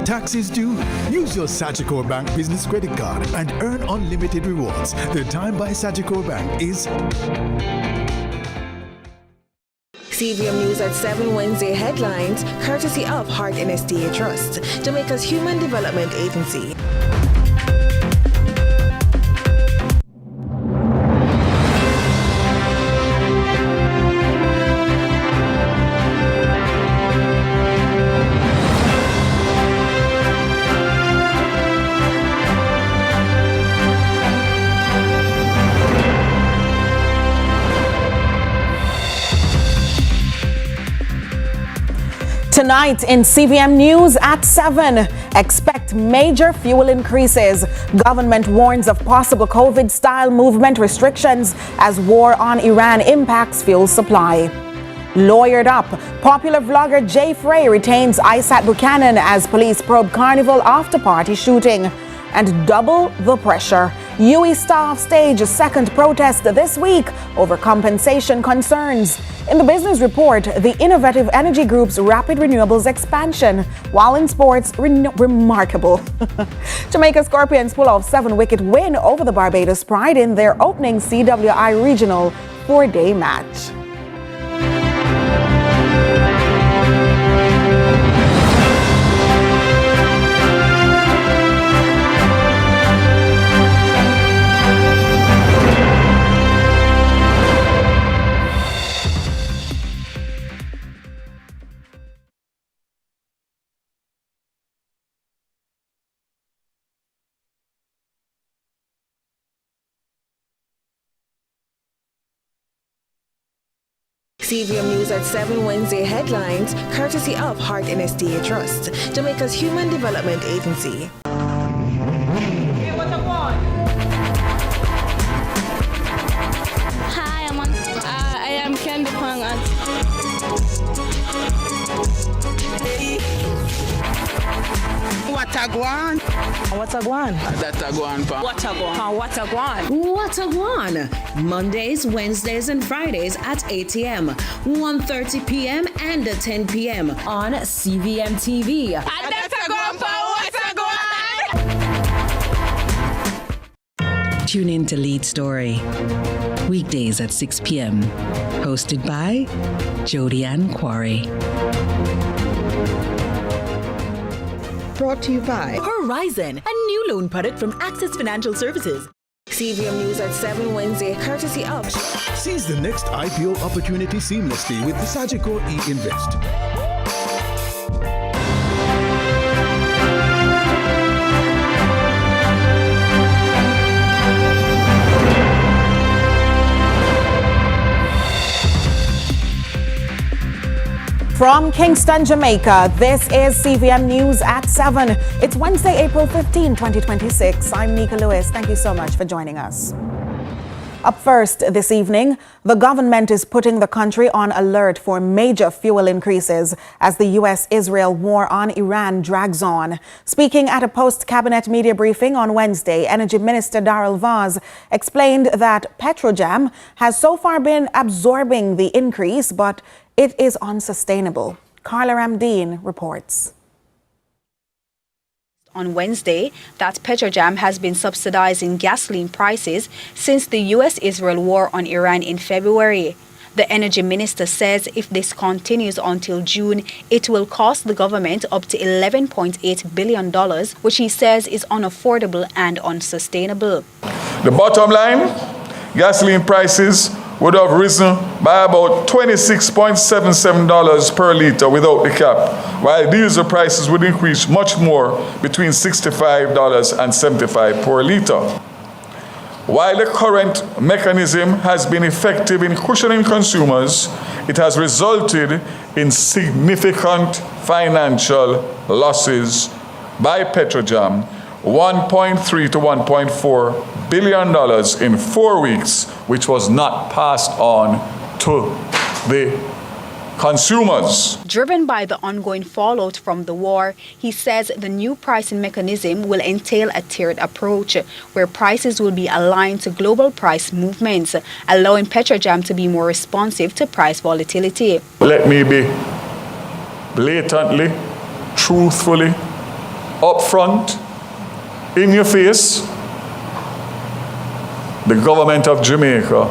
Taxes due? Use your Sagicor Bank Business Credit Card and earn unlimited rewards. The time by Sagicor Bank is... CVM News at 7 Wednesday headlines, courtesy of Heart NSDA Trust, Jamaica's Human Development Agency. Tonight in CVM News at 7, expect major fuel increases. Government warns of possible COVID-style movement restrictions as war on Iran impacts fuel supply. Lawyered up, popular vlogger Jay Frey retains ISAT Buchanan as police probe carnival after-party shooting. And double the pressure. UE staff stage a second protest this week over compensation concerns. In the business report, the innovative energy group's rapid renewables expansion, while in sports, remarkable. Jamaica Scorpions pull off 7-wicket win over the Barbados Pride in their opening CWI regional 4-day match. CVM News at 7 Wednesday headlines, courtesy of Heart NSDA Trust, Jamaica's Human Development Agency. Hi, I am Candy Pang. Watagwan. Watagwan. Datagwan pa. Watagwan. Watagwan. Mondays, Wednesdays, and Fridays at 8 a.m., 1:30 p.m., and 10 p.m. on CVM TV. Tune in to Lead Story, weekdays at 6 p.m. Hosted by Jody Ann Quarry. Brought to you by Horizon, a new loan product from Access Financial Services. CVM News at 7 Wednesday, courtesy of... Seize the next IPO opportunity seamlessly with the Sagicor e-Invest. From Kingston, Jamaica, this is CVM News at 7. It's Wednesday, April 15, 2026. I'm Nika Lewis. Thank you so much for joining us. Up first this evening, the government is putting the country on alert for major fuel increases as the U.S.-Israel war on Iran drags on. Speaking at a post-cabinet media briefing on Wednesday, Energy Minister Daryl Vaz explained that Petrojam has so far been absorbing the increase, but it is unsustainable. Carla Ramdeen reports. On Wednesday, that Petrojam has been subsidizing gasoline prices since the U.S.-Israel war on Iran in February. The energy minister says if this continues until June, it will cost the government up to $11.8 billion, which he says is unaffordable and unsustainable. The bottom line, gasoline prices would have risen by about $26.77 per litre without the cap, while diesel prices would increase much more, between $65 and $75 per litre. While the current mechanism has been effective in cushioning consumers, it has resulted in significant financial losses by Petrojam, $1.3 to $1.4 billion in 4 weeks, which was not passed on to the consumers. Driven by the ongoing fallout from the war, he says the new pricing mechanism will entail a tiered approach, where prices will be aligned to global price movements, allowing Petrojam to be more responsive to price volatility. Let me be blatantly, truthfully, up front, in your face, the government of Jamaica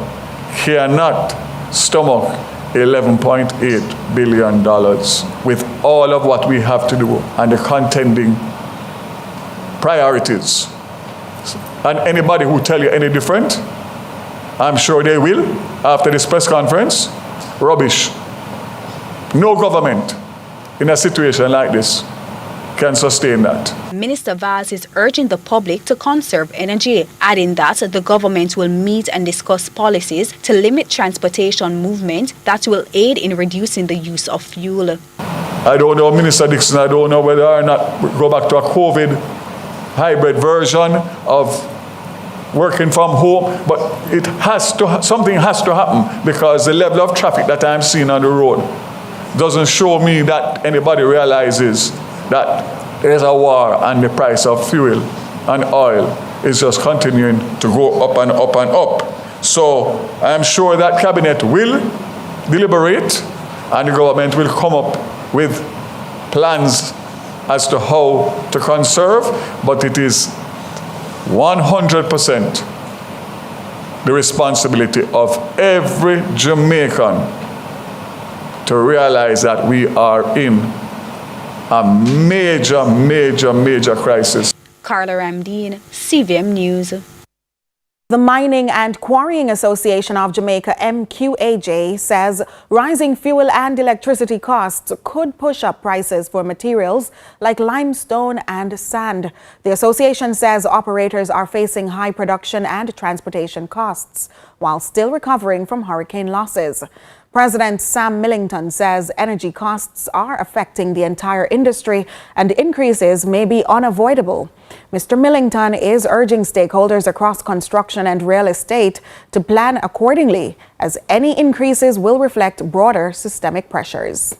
cannot stomach $11.8 billion with all of what we have to do and the contending priorities. And anybody who tell you any different, I'm sure they will, after this press conference, rubbish. No government in a situation like this can sustain that. Minister Vaz is urging the public to conserve energy, adding that the government will meet and discuss policies to limit transportation movement that will aid in reducing the use of fuel. I don't know, Minister Dixon, I don't know whether or not we go back to a COVID hybrid version of working from home, but something has to happen, because the level of traffic that I'm seeing on the road doesn't show me that anybody realizes that there's a war and the price of fuel and oil is just continuing to go up and up and up. So I'm sure that cabinet will deliberate and the government will come up with plans as to how to conserve, but it is 100% the responsibility of every Jamaican to realize that we are in a major, major, major crisis. Carla Ramdeen, CVM News. The Mining and Quarrying Association of Jamaica, MQAJ, says rising fuel and electricity costs could push up prices for materials like limestone and sand. The association says operators are facing high production and transportation costs while still recovering from hurricane losses. President Sam Millington says energy costs are affecting the entire industry and increases may be unavoidable. Mr. Millington is urging stakeholders across construction and real estate to plan accordingly, as any increases will reflect broader systemic pressures.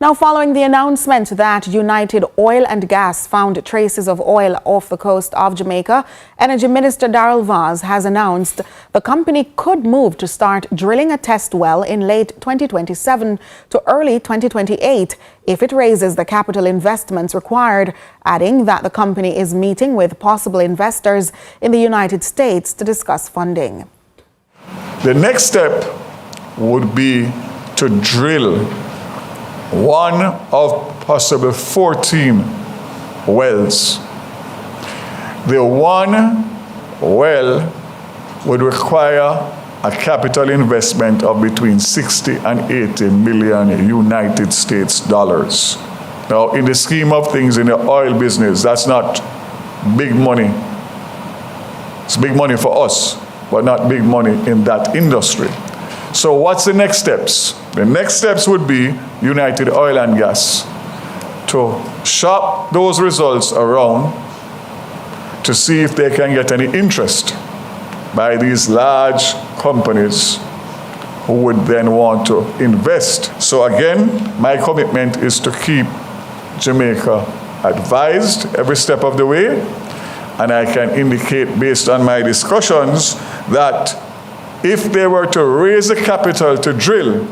Now, following the announcement that United Oil and Gas found traces of oil off the coast of Jamaica, Energy Minister Daryl Vaz has announced the company could move to start drilling a test well in late 2027 to early 2028 if it raises the capital investments required, adding that the company is meeting with possible investors in the United States to discuss funding. The next step would be to drill one of possible 14 wells. The one well would require a capital investment of between 60 and 80 million United States dollars. Now, in the scheme of things in the oil business, that's not big money. It's big money for us, but not big money in that industry. So what's the next steps? The next steps would be United Oil and Gas to shop those results around to see if they can get any interest by these large companies who would then want to invest. So again, my commitment is to keep Jamaica advised every step of the way, and I can indicate based on my discussions that if they were to raise the capital to drill,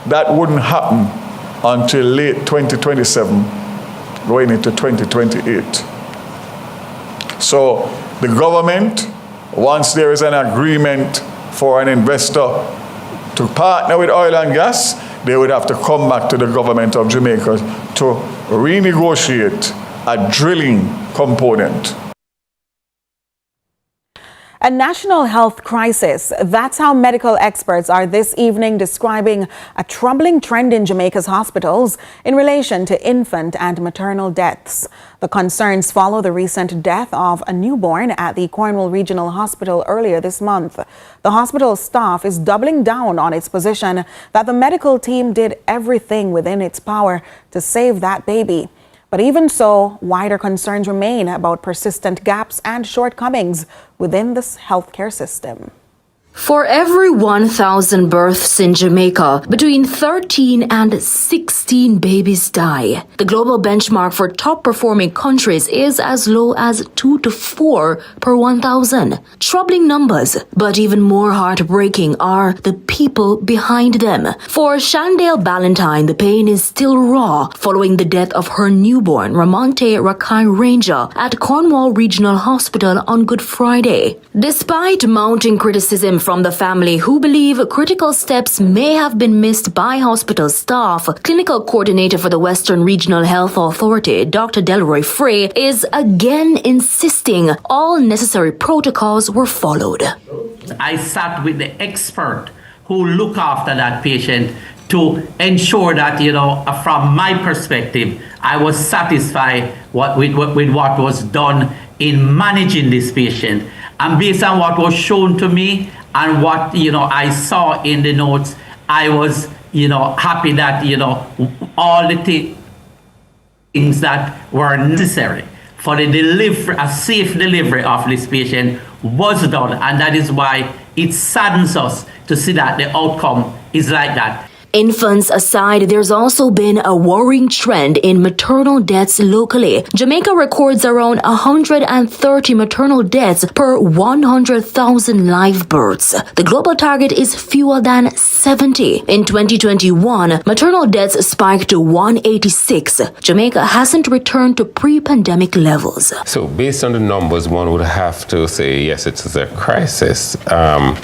that wouldn't happen until late 2027, going into 2028. So the government, once there is an agreement for an investor to partner with oil and gas, they would have to come back to the government of Jamaica to renegotiate a drilling component. A national health crisis. That's how medical experts are this evening describing a troubling trend in Jamaica's hospitals in relation to infant and maternal deaths. The concerns follow the recent death of a newborn at the Cornwall Regional Hospital earlier this month. The hospital staff is doubling down on its position that the medical team did everything within its power to save that baby. But even so, wider concerns remain about persistent gaps and shortcomings within this healthcare system. For every 1,000 births in Jamaica, between 13 and 16 babies die. The global benchmark for top-performing countries is as low as 2 to 4 per 1,000. Troubling numbers, but even more heartbreaking are the people behind them. For Shandale Ballantyne, the pain is still raw following the death of her newborn, Ramonte Rakai Ranger, at Cornwall Regional Hospital on Good Friday. Despite mounting criticism from the family who believe critical steps may have been missed by hospital staff, clinical coordinator for the Western Regional Health Authority, Dr. Delroy Frey, is again insisting all necessary protocols were followed. I sat with the expert who look after that patient to ensure that, from my perspective, I was satisfied with what was done in managing this patient. And based on what was shown to me and what, I saw in the notes, I was, happy that, all the things that were necessary for the delivery, a safe delivery of this patient was done. And that is why it saddens us to see that the outcome is like that. Infants aside, there's also been a worrying trend in maternal deaths locally. Jamaica records around 130 maternal deaths per 100,000 live births. The global target is fewer than 70. In 2021, maternal deaths spiked to 186. Jamaica hasn't returned to pre-pandemic levels. So based on the numbers, one would have to say, yes, it is a crisis. But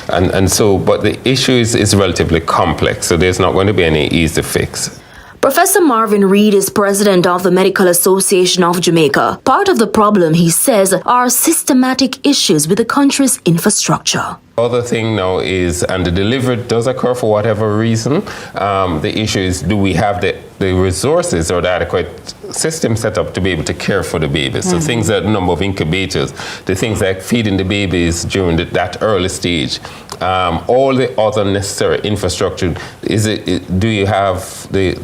the issue is relatively complex. So there's not going to be any easy fix. Professor Marvin Reed is president of the Medical Association of Jamaica. Part of the problem, he says, are systematic issues with the country's infrastructure. Other thing now is, and the delivery does occur for whatever reason, the issue is, do we have the resources or the adequate system set up to be able to care for the babies? So things like the number of incubators, the things like feeding the babies during that early stage, all the other necessary infrastructure. Do you have the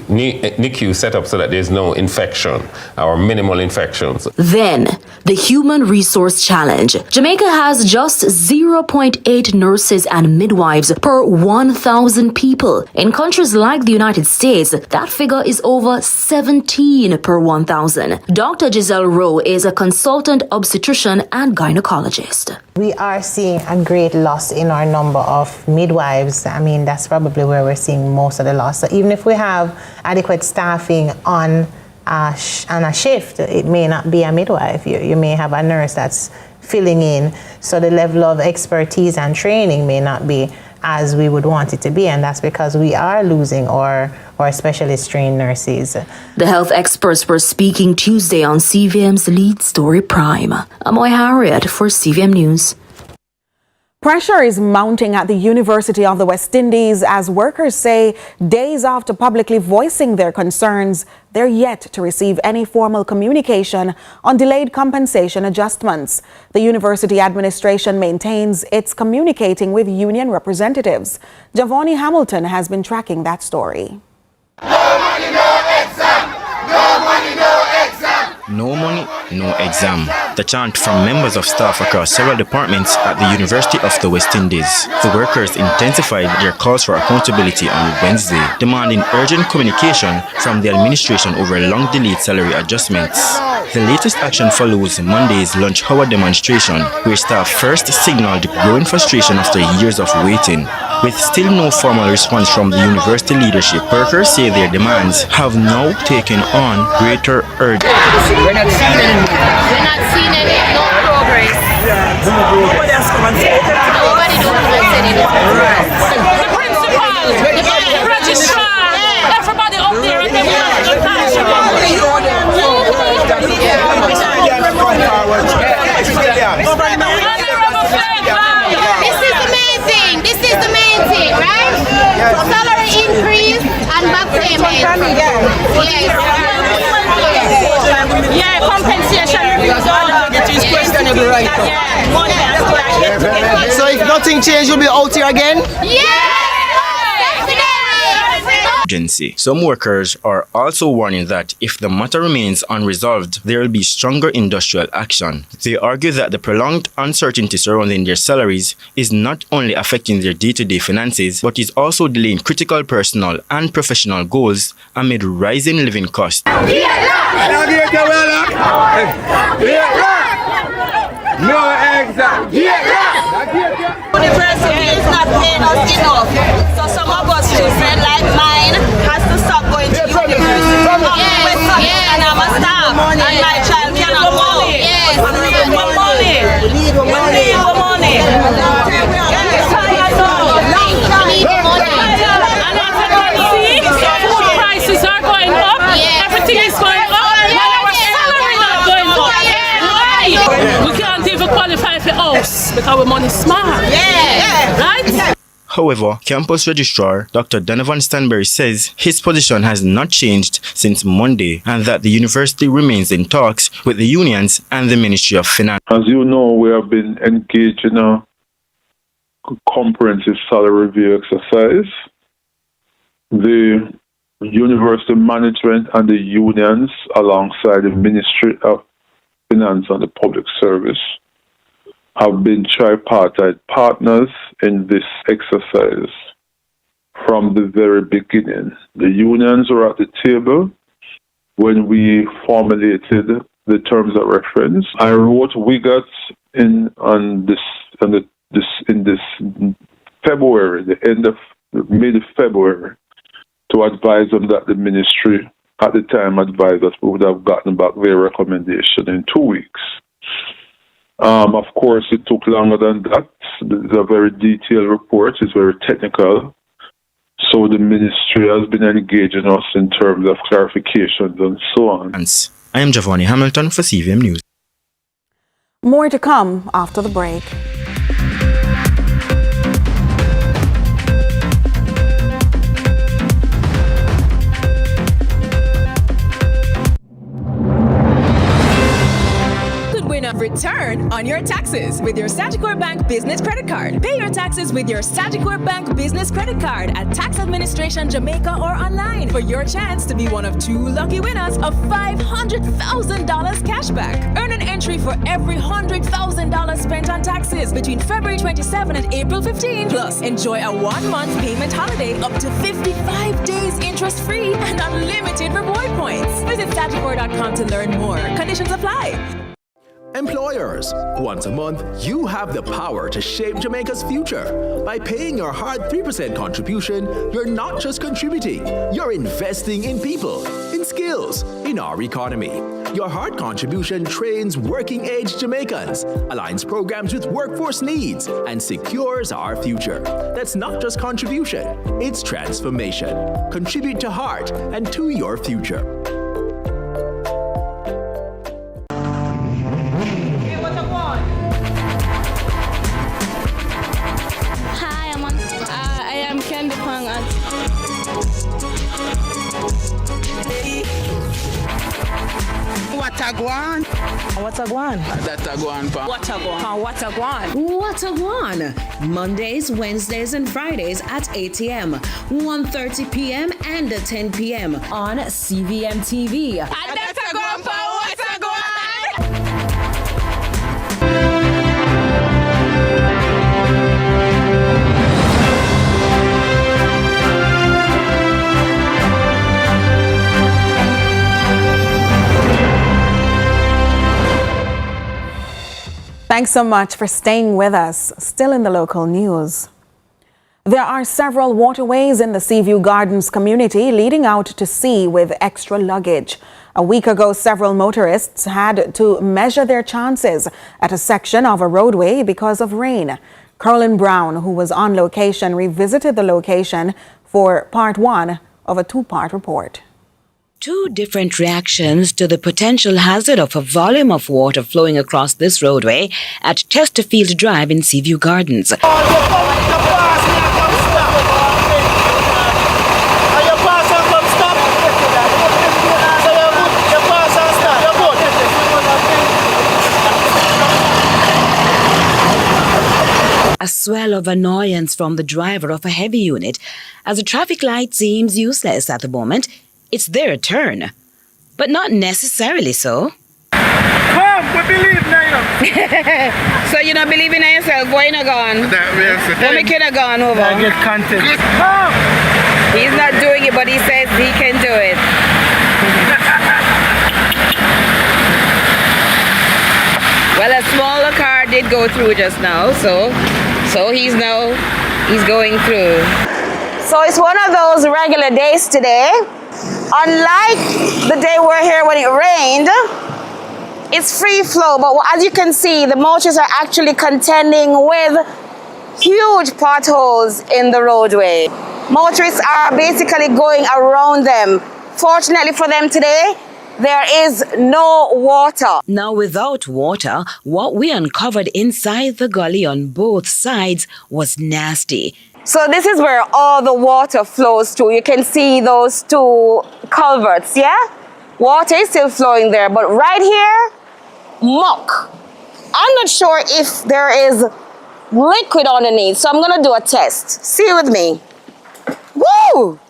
NICU set up so that there's no infection or minimal infections? Then, the human resource challenge. Jamaica has just 0.8 nurses and midwives per 1,000 people. In countries like the United States, that figure is over 17 per 1,000. Dr. Giselle Rowe is a consultant obstetrician and gynecologist. We are seeing a great loss in our number of midwives. I mean, that's probably where we're seeing most of the loss. So even if we have adequate staffing on a shift, it may not be a midwife. You may have a nurse that's filling in. So the level of expertise and training may not be as we would want it to be, and that's because we are losing our specialist trained nurses. The health experts were speaking Tuesday on CVM's Lead Story Prime. Amoy Harriet for CVM News. Pressure is mounting at the University of the West Indies as workers say days after publicly voicing their concerns, they're yet to receive any formal communication on delayed compensation adjustments. The university administration maintains it's communicating with union representatives. Javoni Hamilton has been tracking that story. No money, no exam! No money, no exam! No money, no exam. The chant from members of staff across several departments at the University of the West Indies. The workers intensified their calls for accountability on Wednesday, demanding urgent communication from the administration over long-delayed salary adjustments. The latest action follows Monday's lunch hour demonstration, where staff first signaled growing frustration after years of waiting. With still no formal response from the university leadership, workers say their demands have now taken on greater urgency. We're not seeing any no progress. Nobody has come and said anything. Nobody knows who has said anything. The principal, the registrar, everybody up there and then This is the main thing. This is the main thing, right? Salary increase and back payment. Yeah, compensation. It is questionable right now. So if nothing changes, you'll be out here again? Yeah! Definitely! Agency. Some workers are also warning that if the matter remains unresolved, there will be stronger industrial action. They argue that the prolonged uncertainty surrounding their salaries is not only affecting their day-to-day finances, but is also delaying critical personal and professional goals amid rising living costs. University is not paying us enough, so some of us children like mine has to stop going to university. And I'm a staff, and my child cannot go. Yes, we need more money. We need more money. And as you can see, food prices are going up. Everything is going up. Our salary not going up. Why? We can't even qualify for house because our money is small. Right? However, campus registrar Dr. Donovan Stanberry says his position has not changed since Monday and that the university remains in talks with the unions and the Ministry of Finance. As you know, we have been engaged in a comprehensive salary review exercise. The university management and the unions, alongside the Ministry of Finance and the Public Service, have been tripartite partners in this exercise from the very beginning. The unions were at the table when we formulated the terms of reference. I wrote WIGAT in this February, the end of mid-February, to advise them that the ministry at the time advised us we would have gotten back their recommendation in 2 weeks. Of course, it took longer than that. It's a very detailed report. It's very technical. So the ministry has been engaging us in terms of clarifications and so on. I am Giovanni Hamilton for CVM News. More to come after the break. Return on your taxes with your Sagicor Bank Business Credit Card. Pay your taxes with your Sagicor Bank Business Credit Card at Tax Administration Jamaica or online for your chance to be one of 2 lucky winners of $500,000 cashback. Earn an entry for every $100,000 spent on taxes between February 27 and April 15. Plus, enjoy a 1-month payment holiday up to 55 days interest-free and unlimited reward points. Visit Sagicor.com to learn more. Conditions apply. Employers, once a month, you have the power to shape Jamaica's future. By paying your hard 3% contribution, you're not just contributing, you're investing in people, in skills, in our economy. Your hard contribution trains working-age Jamaicans, aligns programs with workforce needs, and secures our future. That's not just contribution, it's transformation. Contribute to heart and to your future. Watagwan. Watagwan. Datagwan. Watagwan. Watagwan. Watagwan. Mondays, Wednesdays, and Fridays at 8 a.m., 1:30 p.m., and 10 p.m. on CVM TV. Datagwan for Watagwan. Thanks so much for staying with us. Still in the local news. There are several waterways in the Seaview Gardens community leading out to sea with extra luggage. A week ago, several motorists had to measure their chances at a section of a roadway because of rain. Carolyn Brown, who was on location, revisited the location for part 1 of a 2-part report. 2 different reactions to the potential hazard of a volume of water flowing across this roadway at Chesterfield Drive in Seaview Gardens. A swell of annoyance from the driver of a heavy unit as the traffic light seems useless at the moment. It's their turn, but not necessarily so. Come, we believe now. So you don't believe in yourself? Why not gone? Why make you not gone over? I get content. Come. He's not doing it, but he says he can do it. Well, a smaller car did go through just now, so he's going through. So it's one of those regular days today. Unlike the day we're here when it rained, it's free flow, but as you can see, the motorists are actually contending with huge potholes in the roadway. Motorists are basically going around them. Fortunately for them today, there is no water. Now, without water, what we uncovered inside the gully on both sides was nasty. So this is where all the water flows to. You can see those two culverts, yeah? Water is still flowing there, but right here, muck. I'm not sure if there is liquid underneath, so I'm gonna do a test. See with me. Woo!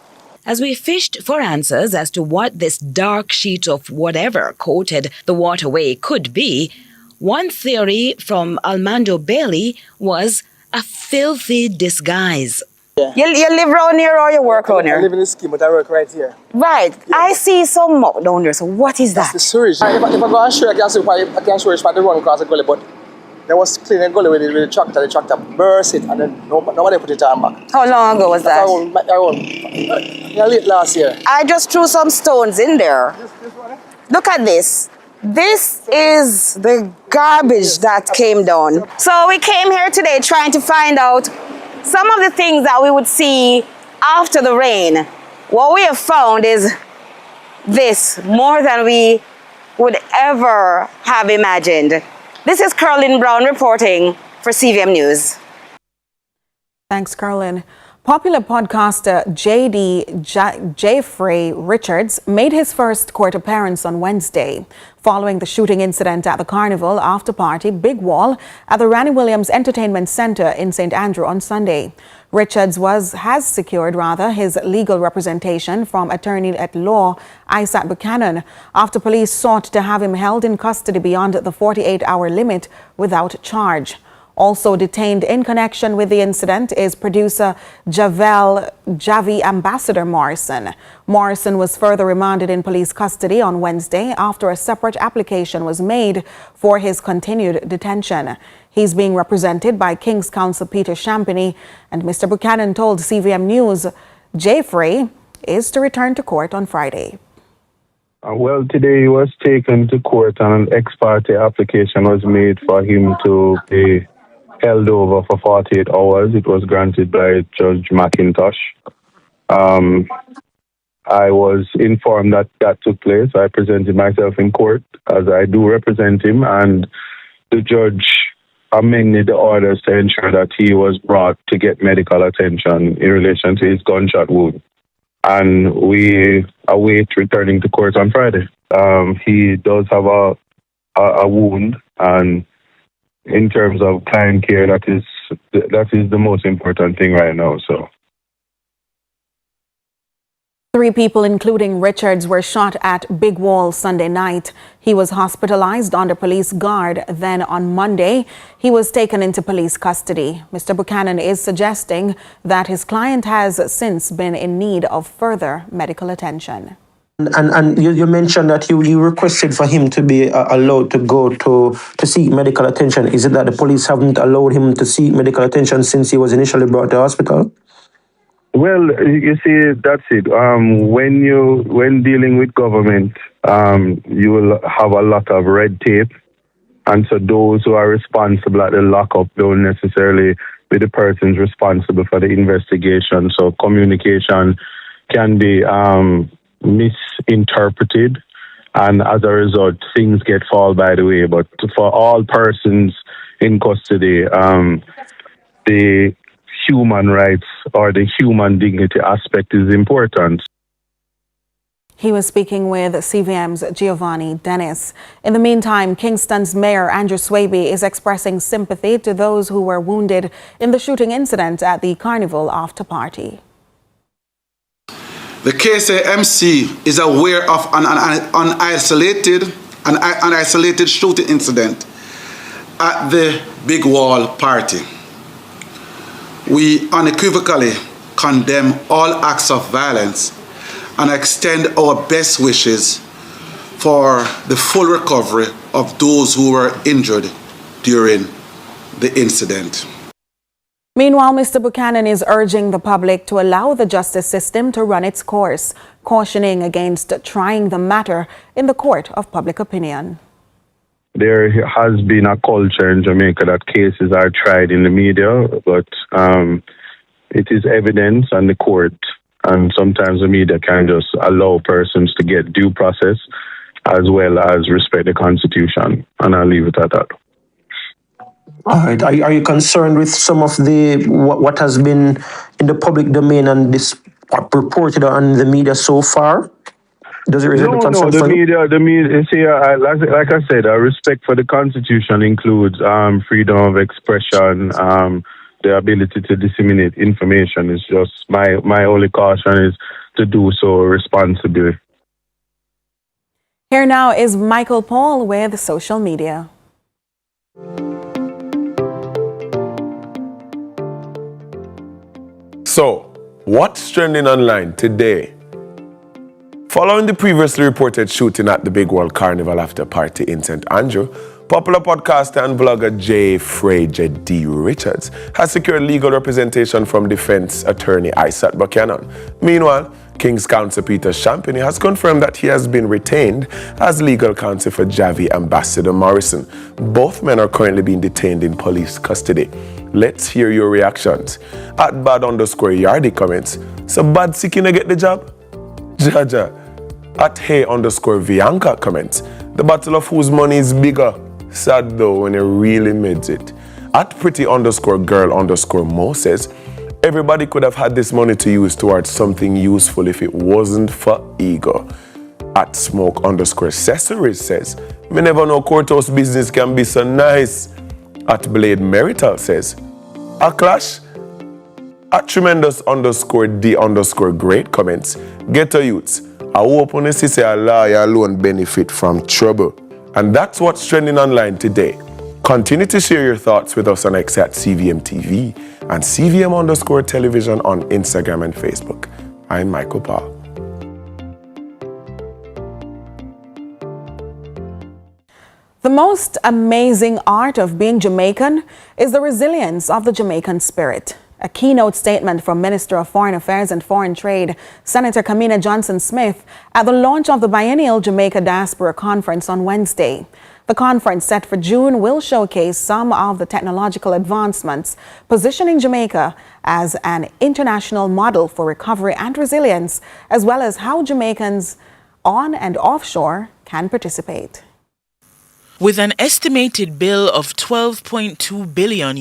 As we fished for answers as to what this dark sheet of whatever coated the waterway could be, one theory from Armando Bailey was a filthy disguise. Yeah. You live around here or you work around here? I live in the scheme, but I work right here. Right. Yeah. I see some muck down there, so what is that? That's the sewage. If I go and show you, I can show you the run across the gully, but there was cleaning gully with the tractor burst it, and then nobody put it on back. How long ago was that? Late last year. I just threw some stones in there. Look at this. This is the garbage that came down. So we came here today trying to find out some of the things that we would see after the rain. What we have found is this, more than we would ever have imagined. This is Carlin Brown reporting for CVM News. Thanks, Carlin. Popular podcaster Jeffrey Richards made his first court appearance on Wednesday following the shooting incident at the Carnival after party Big Wall at the Ranny Williams Entertainment Center in St. Andrew on Sunday. Richards has secured his legal representation from attorney-at-law Isaac Buchanan after police sought to have him held in custody beyond the 48-hour limit without charge. Also detained in connection with the incident is producer Javi Ambassador Morrison. Morrison was further remanded in police custody on Wednesday after a separate application was made for his continued detention. He's being represented by King's Counsel Peter Champagny, and Mr. Buchanan told CVM News Jeffrey is to return to court on Friday. Well, today he was taken to court and an ex parte application was made for him to be held over for 48 hours. It was granted by Judge McIntosh. I was informed that took place. I presented myself in court as I do represent him, and the judge amended the orders to ensure that he was brought to get medical attention in relation to his gunshot wound. And we await returning to court on Friday. He does have a wound, and in terms of client care, that is the most important thing right now. So 3 people, including Richards, were shot at Big Wall Sunday night. He was hospitalized under police guard. Then on Monday, he was taken into police custody. Mr. Buchanan is suggesting that his client has since been in need of further medical attention. And you mentioned that you requested for him to be allowed to go to seek medical attention. Is it that the police haven't allowed him to seek medical attention since he was initially brought to hospital? Well, you see, that's it. When dealing with government, you will have a lot of red tape. And so those who are responsible at the lockup don't necessarily be the persons responsible for the investigation. So communication can be misinterpreted, and as a result, things get fall by the way. But for all persons in custody, the human rights or the human dignity aspect is important. He was speaking with CVM's Giovanni Dennis. In the meantime, Kingston's Mayor Andrew Swaby is expressing sympathy to those who were wounded in the shooting incident at the Carnival after party. The KSAMC is aware of an isolated shooting incident at the Big Wall party. We unequivocally condemn all acts of violence and extend our best wishes for the full recovery of those who were injured during the incident. Meanwhile, Mr. Buchanan is urging the public to allow the justice system to run its course, cautioning against trying the matter in the court of public opinion. There has been a culture in Jamaica that cases are tried in the media, but it is evidence on the court, and sometimes the media can just allow persons to get due process as well as respect the Constitution, and I'll leave it at that. All right. Are you concerned with some of what has been in the public domain and this reported on the media so far? Does it result in concern? No, the media. See, like I said, respect for the Constitution includes freedom of expression, the ability to disseminate information. Is just my only caution is to do so responsibly. Here now is Michael Paul with social media. So, what's trending online today? Following the previously reported shooting at the Big World Carnival after party in St. Andrew, popular podcaster and vlogger J. Fraser D. Richards has secured legal representation from defense attorney Isaac Buchanan. Meanwhile, King's Counsel Peter Champagny has confirmed that he has been retained as legal counsel for Javi Ambassador Morrison. Both men are currently being detained in police custody. Let's hear your reactions. At @bad_yardy comments, so bad sick you no get the job? Jaja. At hey_Vianca comments, the battle of whose money is bigger. Sad though when it really made it. At pretty_girl_Mo says, everybody could have had this money to use towards something useful if it wasn't for ego. At smoke_Cesare says, me never know courthouse business can be so nice. At Blade Marital says, a clash? At tremendous_D_great comments, ghetto youths, I hope when you say a lawyer alone benefit from trouble. And that's what's trending online today. Continue to share your thoughts with us on X at CVM TV and CVM_television on Instagram and Facebook. I'm Michael Paul. The most amazing art of being Jamaican is the resilience of the Jamaican spirit. A keynote statement from Minister of Foreign Affairs and Foreign Trade, Senator Kamina Johnson-Smith, at the launch of the biennial Jamaica Diaspora Conference on Wednesday. The conference, set for June, will showcase some of the technological advancements, positioning Jamaica as an international model for recovery and resilience, as well as how Jamaicans on and offshore can participate. With an estimated bill of $12.2 billion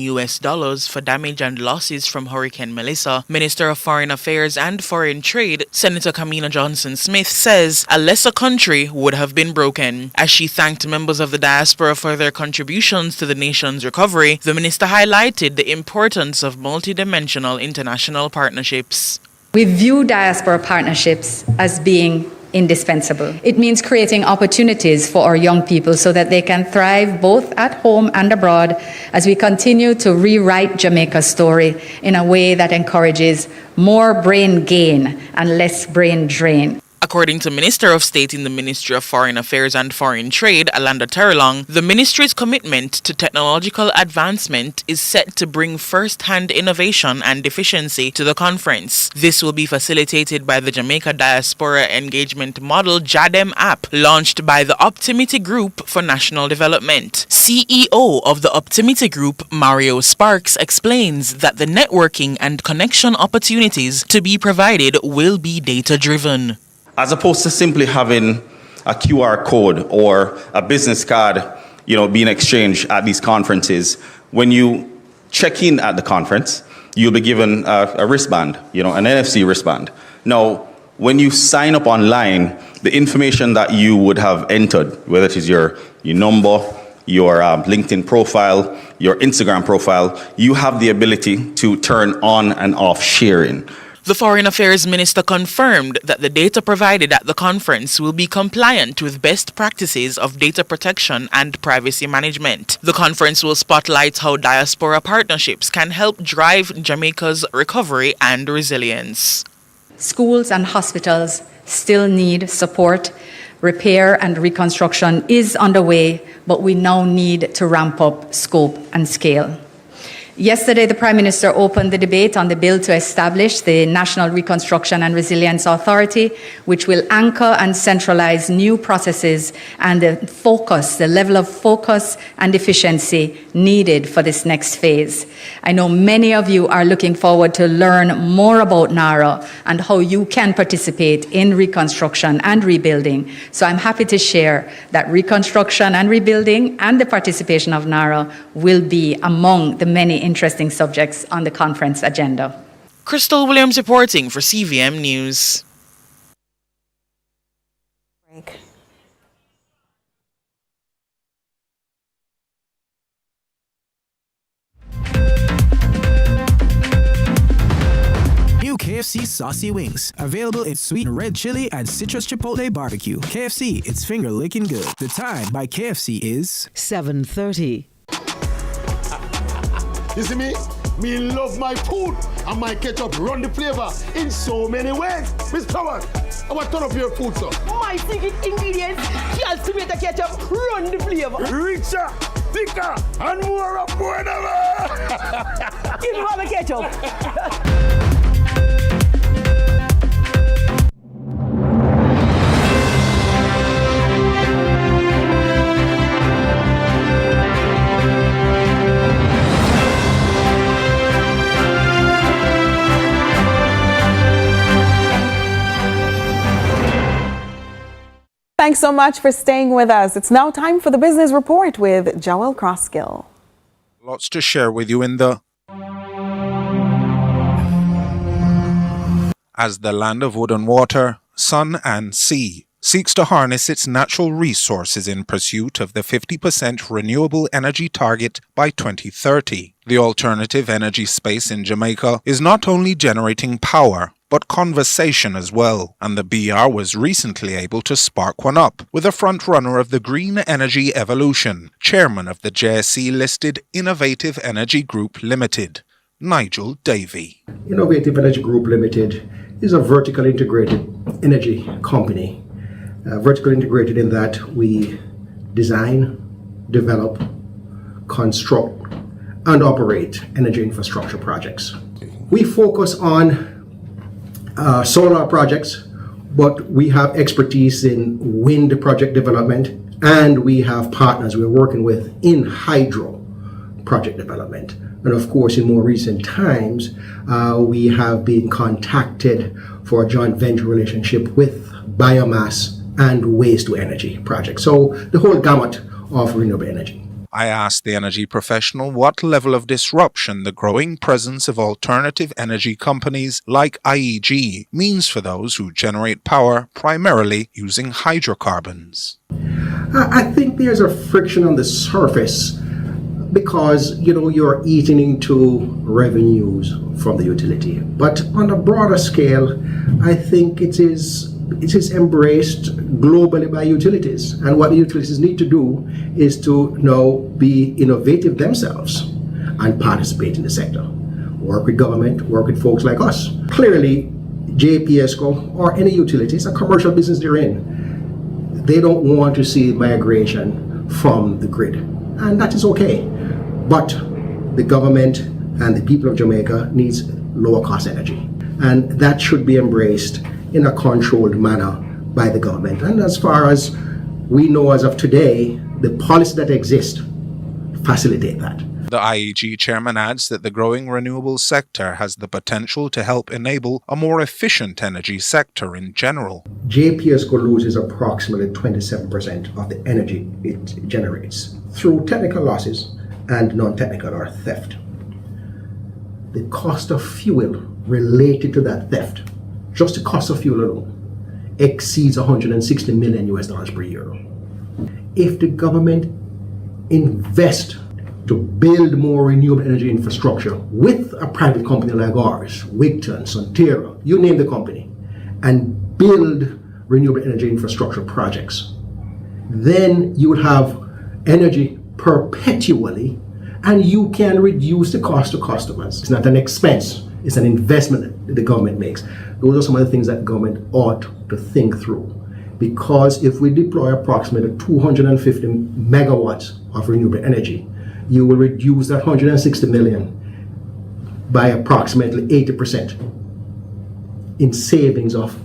for damage and losses from Hurricane Melissa, Minister of Foreign Affairs and Foreign Trade, Senator Kamina Johnson-Smith, says a lesser country would have been broken. As she thanked members of the diaspora for their contributions to the nation's recovery, the minister highlighted the importance of multidimensional international partnerships. We view diaspora partnerships as being indispensable. It means creating opportunities for our young people so that they can thrive both at home and abroad as we continue to rewrite Jamaica's story in a way that encourages more brain gain and less brain drain. According to Minister of State in the Ministry of Foreign Affairs and Foreign Trade, Alanda Terrelong, the ministry's commitment to technological advancement is set to bring first-hand innovation and efficiency to the conference. This will be facilitated by the Jamaica Diaspora Engagement Model JADEM app, launched by the Optimity Group for National Development. CEO of the Optimity Group, Mario Sparks, explains that the networking and connection opportunities to be provided will be data-driven. As opposed to simply having a QR code or a business card, being exchanged at these conferences, when you check in at the conference, you'll be given a wristband, an NFC wristband. Now, when you sign up online, the information that you would have entered, whether it is your number, your LinkedIn profile, your Instagram profile, you have the ability to turn on and off sharing. The Foreign Affairs Minister confirmed that the data provided at the conference will be compliant with best practices of data protection and privacy management. The conference will spotlight how diaspora partnerships can help drive Jamaica's recovery and resilience. Schools and hospitals still need support. Repair and reconstruction is underway, but we now need to ramp up scope and scale. Yesterday, the Prime Minister opened the debate on the bill to establish the National Reconstruction and Resilience Authority, which will anchor and centralize new processes and the level of focus and efficiency needed for this next phase. I know many of you are looking forward to learn more about NARA and how you can participate in reconstruction and rebuilding. So I'm happy to share that reconstruction and rebuilding and the participation of NARA will be among the many interesting subjects on the conference agenda. Crystal Williams reporting for CVM News. New KFC Saucy Wings. Available in sweet red chili and citrus chipotle barbecue. KFC, it's finger licking good. The time by KFC is 7:30. You see me? Me love my food and my ketchup run the flavor in so many ways. Miss Power, I want to turn up your food, sir. My secret ingredients, just tomato ketchup, run the flavor. Richer, thicker, and more of more than ever. Give me all the ketchup. Thanks so much for staying with us. It's now time for the Business Report with Joel Crosskill. Lots to share with you as the land of wood and water, sun and sea seeks to harness its natural resources in pursuit of the 50% renewable energy target by 2030. The alternative energy space in Jamaica is not only generating power, but conversation as well, and the BR was recently able to spark one up with a front-runner of the green energy evolution, chairman of the JSE-listed Innovative Energy Group Limited, Nigel Davey. Innovative Energy Group Limited is a vertically integrated energy company, vertically integrated in that we design, develop, construct, and operate energy infrastructure projects. We focus on solar projects, but we have expertise in wind project development, and we have partners we're working with in hydro project development. And of course, in more recent times, we have been contacted for a joint venture relationship with biomass and waste to energy projects. So the whole gamut of renewable energy. I asked the energy professional what level of disruption the growing presence of alternative energy companies like IEG means for those who generate power primarily using hydrocarbons. I think there's a friction on the surface because, you're eating into revenues from the utility. But on a broader scale, I think it is embraced globally by utilities. And what the utilities need to do is to now be innovative themselves and participate in the sector. Work with government, work with folks like us. Clearly, JPSCO or any utility, it's a commercial business they're in. They don't want to see migration from the grid. And that is okay. But the government and the people of Jamaica needs lower cost energy. And that should be embraced in a controlled manner by the government. And as far as we know as of today, the policy that exists facilitate that. The IEG chairman adds that the growing renewables sector has the potential to help enable a more efficient energy sector in general. JPSCO loses approximately 27% of the energy it generates through technical losses and non-technical or theft. The cost of fuel related to that theft just the cost of fuel alone, exceeds $160 million per year. If the government invest to build more renewable energy infrastructure with a private company like ours, Wigton, Sonterra, you name the company, and build renewable energy infrastructure projects, then you would have energy perpetually and you can reduce the cost to customers. It's not an expense, it's an investment that the government makes. Those are some of the things that government ought to think through. Because if we deploy approximately 250 megawatts of renewable energy, you will reduce that 160 million by approximately 80% in savings of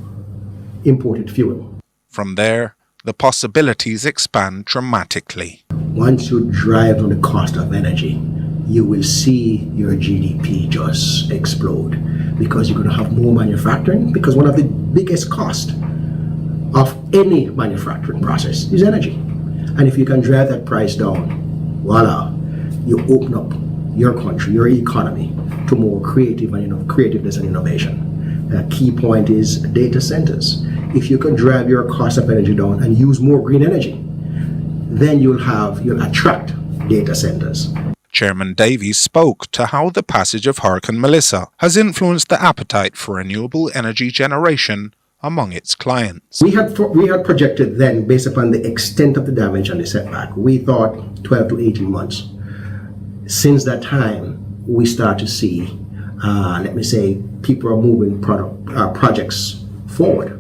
imported fuel. From there, the possibilities expand dramatically. Once you drive down the cost of energy, you will see your GDP just explode because you're going to have more manufacturing, because one of the biggest costs of any manufacturing process is energy. And if you can drive that price down, voila, you open up your country, your economy to more creativeness and innovation. A key point is data centers. If you can drive your cost of energy down and use more green energy, then you'll attract data centers. Chairman Davies spoke to how the passage of Hurricane Melissa has influenced the appetite for renewable energy generation among its clients. We had projected then, based upon the extent of the damage and the setback, we thought 12 to 18 months. Since that time, we start to see, people are moving projects forward.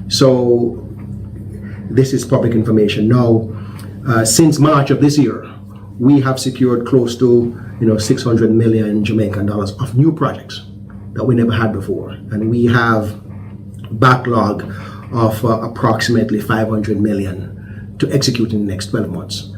So this is public information. Now, since March of this year, we have secured close to 600 million Jamaican dollars of new projects that we never had before. And we have backlog of approximately 500 million to execute in the next 12 months.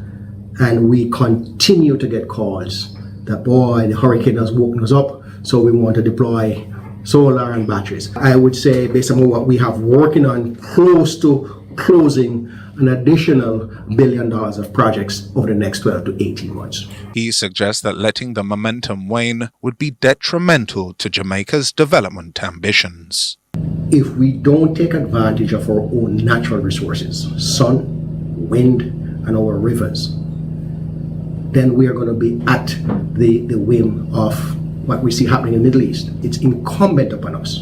And we continue to get calls that, boy, the hurricane has woken us up, so we want to deploy solar and batteries. I would say, based on what we have working on, close to closing an additional $1 billion of projects over the next 12 to 18 months. He suggests that letting the momentum wane would be detrimental to Jamaica's development ambitions. If we don't take advantage of our own natural resources, sun, wind, and our rivers, then we are going to be at the whim of what we see happening in the Middle East. It's incumbent upon us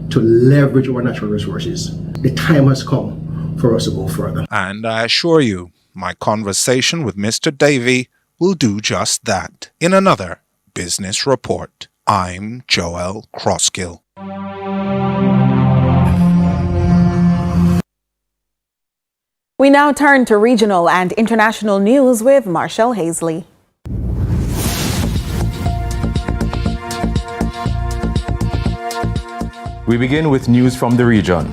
to leverage our natural resources. The time has come for us to go further. And I assure you, my conversation with Mr. Davey will do just that. In another Business Report, I'm Joel Crosskill. We now turn to regional and international news with Marshall Hazley. We begin with news from the region.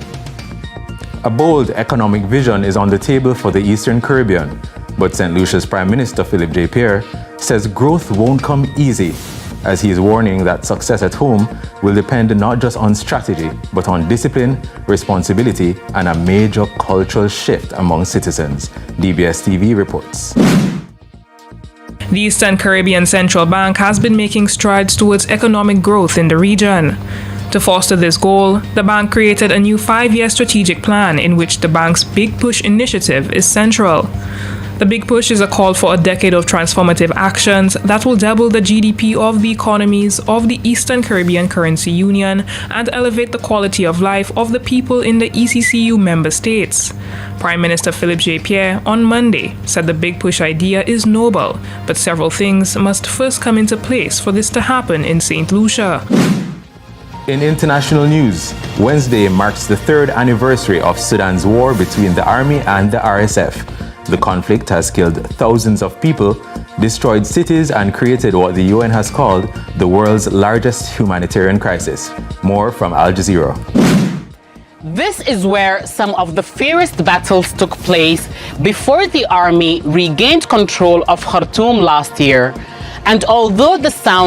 A bold economic vision is on the table for the Eastern Caribbean, but St. Lucia's Prime Minister Philip J. Pierre says growth won't come easy, as he is warning that success at home will depend not just on strategy, but on discipline, responsibility, and a major cultural shift among citizens, DBS TV reports. The Eastern Caribbean Central Bank has been making strides towards economic growth in the region. To foster this goal, the bank created a new 5-year strategic plan in which the bank's Big Push initiative is central. The Big Push is a call for a decade of transformative actions that will double the GDP of the economies of the Eastern Caribbean Currency Union and elevate the quality of life of the people in the ECCU member states. Prime Minister Philip J. Pierre on Monday said the Big Push idea is noble, but several things must first come into place for this to happen in St. Lucia. In international news, Wednesday marks the 3rd anniversary of Sudan's war between the army and the RSF. The conflict has killed thousands of people, destroyed cities, and created what the UN has called the world's largest humanitarian crisis. More from Al Jazeera. This is where some of the fiercest battles took place before the army regained control of Khartoum last year. And although the sound